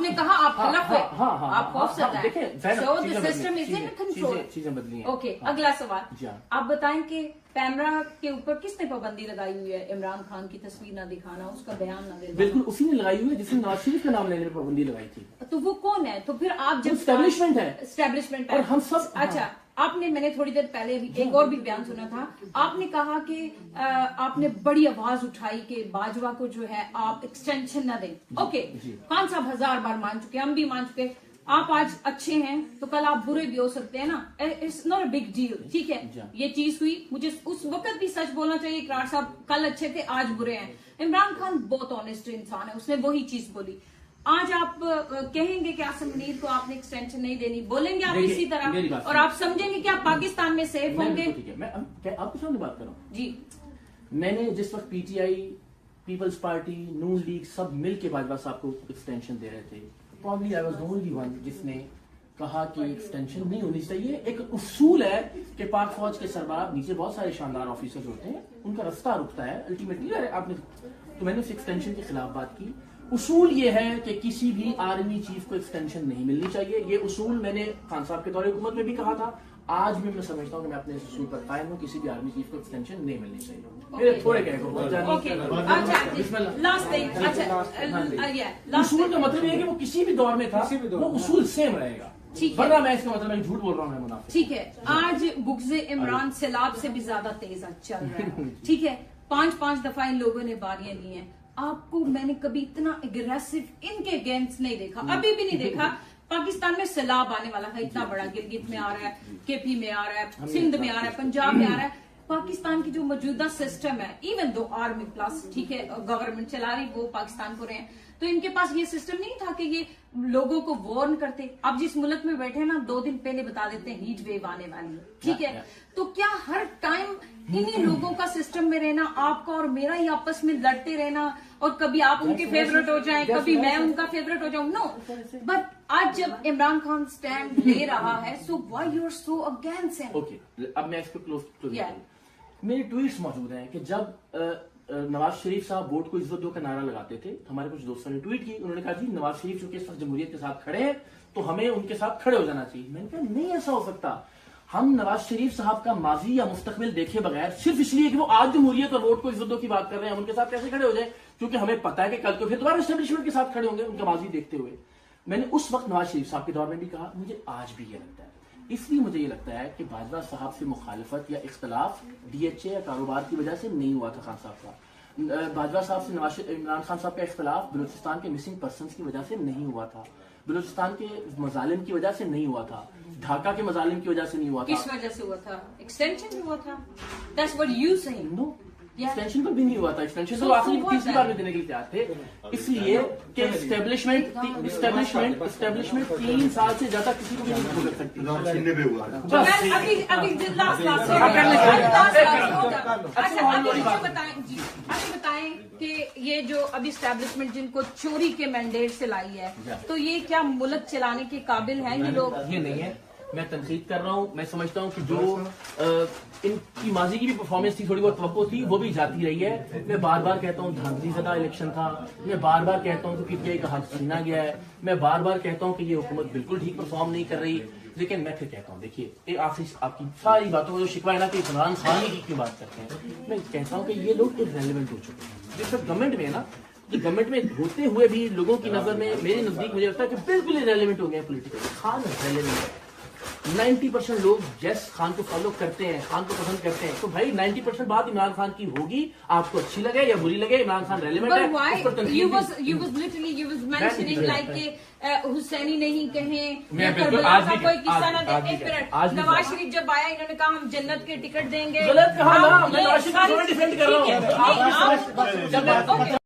آپ نے کہا آپ خلف ہے، آپ خوف زدہ ہیں. دیکھیں So the system is in control. چیزیں بدلی ہیں. اوکے، اگلا سوال. جی ہاں. آپ بتائیں کہ پیمرا کے اوپر کس نے پابندی لگائی ہوئی ہے؟ عمران خان کی تصویر نہ دکھانا، اس کا بیان نہ دینا. بالکل اسی نے لگائی ہوئی ہے جس نے نواز شریف کا نام لینے پر پابندی لگائی تھی. تو وہ کون ہے؟ تو پھر آپ جب اسٹیبلشمنٹ ہے، اسٹیبلشمنٹ اور ہم سب. اچھا، آپ نے، میں نے تھوڑی دیر پہلے بھی ایک اور بھی بیان سنا تھا، آپ نے کہا کہ آپ نے بڑی آواز اٹھائی کہ باجوہ کو جو ہے آپ ایکسٹینشن نہ دیں. اوکے، خان صاحب 1000 بار مان چکے، ہم بھی مان چکے. آپ آج اچھے ہیں تو کل آپ برے بھی ہو سکتے ہیں نا. It's not a big deal. ٹھیک ہے، یہ چیز ہوئی. مجھے اس وقت بھی سچ بولنا چاہیے. اقرار صاحب کل اچھے تھے، آج برے ہیں. عمران خان بہت آنےسٹ انسان ہے، اس نے وہی چیز بولی. آج آپ کہیں گے کہ آصم منیر کو آپ نے ایکسٹینشن نہیں دینی، بولیں گے آپ اسی طرح، اور آپ سمجھیں گے کہ آپ پاکستان میں سیف ہوں گے. میں آپ کے سامنے بات کر رہا ہوں. جی، میں نے جس وقت P T I, Peoples Party, Noon League سب مل کے باجوہ صاحب کو ایکسٹینشن دے رہے تھے. Probably I was the only one جس نے کہا کہ ایکسٹینشن نہیں ہونی چاہیے. ایک اصول ہے کہ پاک فوج کے سربراہ نیچے بہت سارے شاندار آفیسر ہوتے ہیں، ان کا رستہ رکتا ہے الٹیمیٹلی. آپ نے تو میں نے اس ایکسٹینشن کے خلاف بات کی. اصول یہ ہے کہ کسی بھی آرمی چیف کو ایکسٹینشن نہیں ملنی چاہیے. یہ اصول میں نے خان صاحب کے دور حکومت میں بھی کہا تھا. آج بھی میں سمجھتا ہوں کہ میں اپنے اس اصول پر قائم ہوں. کسی بھی آرمی چیف کو ایکسٹینشن نہیں ملنی چاہیے. میرے تھوڑے کہے اصول کا مطلب یہ ہے کہ وہ کسی بھی دور میں تھا، وہ اصول سیم رہے گا. ورنہ میں اس کا مطلب میں جھوٹ بول رہا ہوں، میں منافق. ٹھیک ہے. آج بغض عمران سیلاب سے بھی زیادہ تیز چل رہا ہے. ٹھیک ہے، 5 دفعہ ان لوگوں نے باریاں لی ہیں. آپ کو میں نے کبھی اتنا اگریسو ان کے اگینسٹ نہیں دیکھا، ابھی بھی نہیں دیکھا. پاکستان میں سیلاب آنے والا ہے اتنا بڑا، گلگت میں آ رہا ہے، کے پی میں آ رہا ہے، سندھ میں آ رہا ہے، پنجاب میں آ رہا ہے. پاکستان کی جو موجودہ سسٹم ہے، ایون دو آرمی پلس ٹھیک ہے گورنمنٹ چلا رہی، وہ پاکستان کو رہے ہیں، تو ان کے پاس یہ سسٹم نہیں تھا کہ یہ لوگوں کو وارن کرتے. اب جس ملک میں بیٹھے نا 2 دن پہلے بتا دیتے ہیں ہیٹ ویو آنے والی ہے. ٹھیک ہے، تو کیا ہر ٹائم انہیں لوگوں کا سسٹم میں رہنا، آپ کا اور میرا ہی آپس میں لڑتے رہنا، اور کبھی آپ ان کے فیوریٹ ہو جائیں، کبھی میں ان کا فیوریٹ ہو جاؤں؟ نو. بٹ آج جب عمران خان سٹینڈ لے رہا ہے، so why you are so against ہم؟ اوکے، اب میں اس کو کلوز میرے ٹویٹس موجود ہیں کہ جب نواز شریف صاحب ووٹ کو عزت دو کا نعرہ لگاتے تھے، ہمارے کچھ دوستوں نے ٹویٹ کی. انہوں نے کہا جی نواز شریف چونکہ اس وقت جمہوریت کے ساتھ کھڑے ہیں تو ہمیں ان کے ساتھ کھڑے ہو جانا چاہیے. میں نے کہا نہیں ایسا ہو سکتا. ہم نواز شریف صاحب کا ماضی یا مستقبل دیکھے بغیر صرف اس لیے کہ وہ آج جمہوریت اور ووٹ کو عزت دو کی بات کر رہے ہیں، ہم ان کے ساتھ کیسے کھڑے ہو جائیں؟ کیونکہ ہمیں پتا ہے کہ کل کو پھر دوبارہ اسٹیبلشمنٹ کے ساتھ کھڑے ہوں گے ان کا ماضی دیکھتے ہوئے. میں نے اس وقت نواز شریف صاحب کے دور میں بھی کہا، مجھے آج بھی یہ لگتا ہے. اس لیے مجھے یہ لگتا ہے کہ باجوہ صاحب سے مخالفت یا اختلاف ڈی ایچ اے یا کاروبار کی وجہ سے نہیں ہوا تھا. خان صاحب کا باجوہ صاحب سے عمران خان صاحب کا اختلاف بلوچستان کے مسنگ پرسنز کی وجہ سے نہیں ہوا تھا، بلوچستان کے مظالم کی وجہ سے نہیں ہوا تھا، ڈھاکہ کے مظالم کی وجہ سے نہیں ہوا تھا. کس وجہ سے ہوا تھا؟ ایکسٹینشن ہوا تھا. That's what you saying. No. Extension تو بھی نہیں ہوا تھا. ایکسٹینشن تو آخری تیسری بار میں دینے کے لیے تیار تھے، اس لیے کہ اسٹیبلشمنٹ 3 سال سے زیادہ کسی کو بھی نہیں کر سکتی. ابھی بتائیں کہ یہ جو ابھی اسٹیبلشمنٹ جن کو چوری کے مینڈیٹ سے لائی ہے، تو یہ کیا ملک چلانے کے قابل ہیں یہ لوگ؟ یہ نہیں ہے. میں تنقید کر رہا ہوں. میں سمجھتا ہوں کہ جو ان کی ماضی کی بھی پرفارمنس تھی، تھوڑی بہت توقع تھی، وہ بھی جاتی رہی ہے. میں بار بار کہتا ہوں دھاندلی زدہ الیکشن تھا. میں بار بار کہتا ہوں کہ پی ٹی آئی کا حق چھینا گیا ہے. میں بار بار کہتا ہوں کہ یہ حکومت بالکل ٹھیک پرفارم نہیں کر رہی. لیکن میں پھر کہتا ہوں دیکھیے، ایک آخری آپ کی ساری باتوں کا جو شکوہ ہے نا کہ عمران خان کی کیوں بات کرتے ہیں، میں کہتا ہوں کہ یہ لوگ ریلیونٹ ہو چکے ہیں. جس وقت گورنمنٹ میں ہے نا، گورنمنٹ میں ہوتے ہوئے بھی لوگوں کی نظر میں، میرے نزدیک مجھے لگتا ہے کہ بالکل ریلیونٹ ہو گئے پولیٹیکل. خان ریلیونٹ ہے. 90% لوگ جس خان کو فالو کرتے ہیں، خان کو پسند کرتے ہیں، تو بھائی 90% بات عمران خان کی ہوگی. آپ کو اچھی لگے یا بری لگے، عمران خان ریلیونٹ ہے. حسینی نہیں کہیں، کوئی قصہ نہ دیں. نواز شریف جب آیا انہوں نے کہا ہم جنت کے ٹکٹ دیں گے. غلط کہا نا، میں نواز شریف کو ڈیفینڈ کر رہا ہوں.